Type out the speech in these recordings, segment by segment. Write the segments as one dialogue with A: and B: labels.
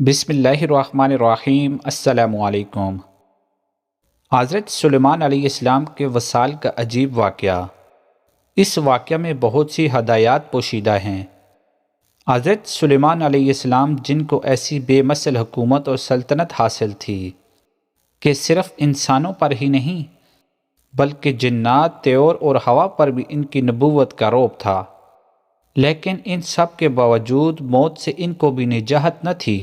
A: بسم اللہ الرحمن الرحیم۔ السلام علیکم۔ حضرت سلیمان علیہ السلام کے وصال کا عجیب واقعہ۔ اس واقعہ میں بہت سی ہدایات پوشیدہ ہیں۔ حضرت سلیمان علیہ السلام جن کو ایسی بے مثل حکومت اور سلطنت حاصل تھی کہ صرف انسانوں پر ہی نہیں بلکہ جنات، طیور اور ہوا پر بھی ان کی نبوت کا رعب تھا، لیکن ان سب کے باوجود موت سے ان کو بھی نجات نہ تھی۔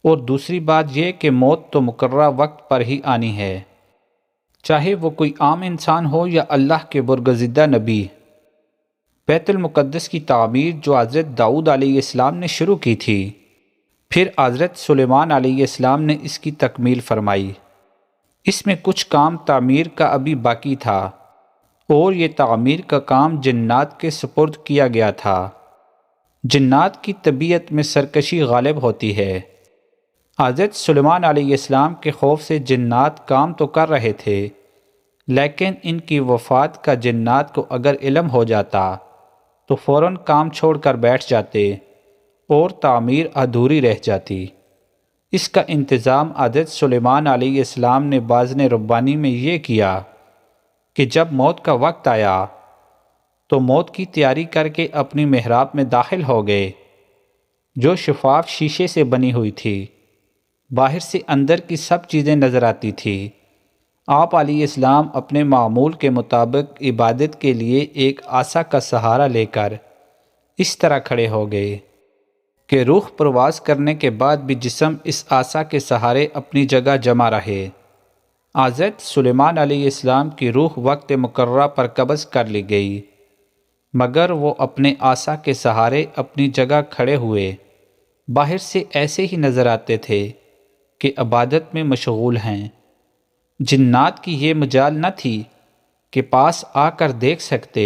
A: اور دوسری بات یہ کہ موت تو مقررہ وقت پر ہی آنی ہے، چاہے وہ کوئی عام انسان ہو یا اللہ کے برگزیدہ نبی۔ بیت المقدس کی تعمیر جو حضرت داؤد علیہ السلام نے شروع کی تھی، پھر حضرت سلیمان علیہ السلام نے اس کی تکمیل فرمائی۔ اس میں کچھ کام تعمیر کا ابھی باقی تھا، اور یہ تعمیر کا کام جنات کے سپرد کیا گیا تھا۔ جنات کی طبیعت میں سرکشی غالب ہوتی ہے۔ حضرت سلیمان علیہ السلام کے خوف سے جنات کام تو کر رہے تھے، لیکن ان کی وفات کا جنات کو اگر علم ہو جاتا تو فوراً کام چھوڑ کر بیٹھ جاتے اور تعمیر ادھوری رہ جاتی۔ اس کا انتظام حضرت سلیمان علیہ السلام نے باذن ربانی میں یہ کیا کہ جب موت کا وقت آیا تو موت کی تیاری کر کے اپنی محراب میں داخل ہو گئے، جو شفاف شیشے سے بنی ہوئی تھی۔ باہر سے اندر کی سب چیزیں نظر آتی تھی۔ آپ علیہ السلام اپنے معمول کے مطابق عبادت کے لیے ایک عصا کا سہارا لے کر اس طرح کھڑے ہو گئے کہ روح پرواز کرنے کے بعد بھی جسم اس عصا کے سہارے اپنی جگہ جمع رہے۔ حضرت سلیمان علیہ السلام کی روح وقت مقررہ پر قبض کر لی گئی، مگر وہ اپنے عصا کے سہارے اپنی جگہ کھڑے ہوئے۔ باہر سے ایسے ہی نظر آتے تھے کہ عبادت میں مشغول ہیں۔ جنات کی یہ مجال نہ تھی کہ پاس آ کر دیکھ سکتے۔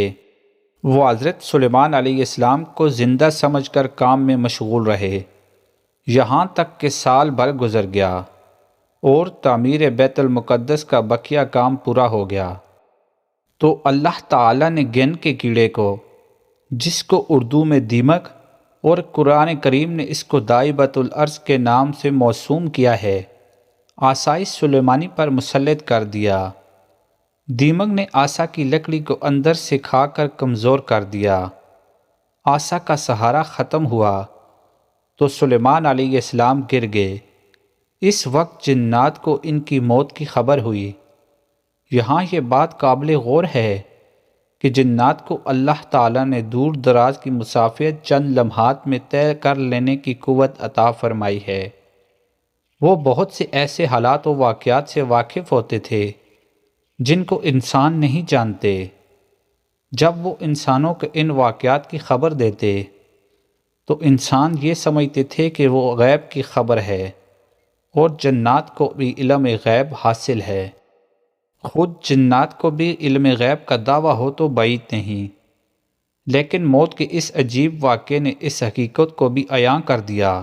A: وہ حضرت سلیمان علیہ السلام کو زندہ سمجھ کر کام میں مشغول رہے، یہاں تک کہ سال بھر گزر گیا اور تعمیر بیت المقدس کا بقیہ کام پورا ہو گیا۔ تو اللہ تعالیٰ نے گن کے کیڑے کو، جس کو اردو میں دیمک اور قرآن کریم نے اس کو دائبۃ الارض کے نام سے موسوم کیا ہے، عصائے سلیمانی پر مسلط کر دیا۔ دیمک نے عصا کی لکڑی کو اندر سے کھا کر کمزور کر دیا۔ عصا کا سہارا ختم ہوا تو سلیمان علیہ السلام گر گئے۔ اس وقت جنات کو ان کی موت کی خبر ہوئی۔ یہاں یہ بات قابل غور ہے کہ جنات کو اللہ تعالیٰ نے دور دراز کی مسافت چند لمحات میں طے کر لینے کی قوت عطا فرمائی ہے۔ وہ بہت سے ایسے حالات و واقعات سے واقف ہوتے تھے جن کو انسان نہیں جانتے۔ جب وہ انسانوں کو ان واقعات کی خبر دیتے تو انسان یہ سمجھتے تھے کہ وہ غیب کی خبر ہے، اور جنات کو بھی علم غیب حاصل ہے۔ خود جنات کو بھی علم غیب کا دعویٰ ہو تو بعید نہیں، لیکن موت کے اس عجیب واقعے نے اس حقیقت کو بھی عیاں کر دیا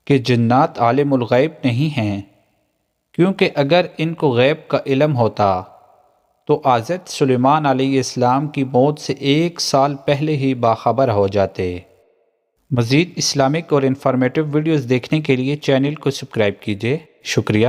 A: کہ جنات عالم الغیب نہیں ہیں، کیونکہ اگر ان کو غیب کا علم ہوتا تو حضرت سلیمان علیہ السلام کی موت سے 1 سال پہلے ہی باخبر ہو جاتے۔ مزید اسلامک اور انفارمیٹیو ویڈیوز دیکھنے کے لیے چینل کو سبسکرائب کیجیے۔ شکریہ۔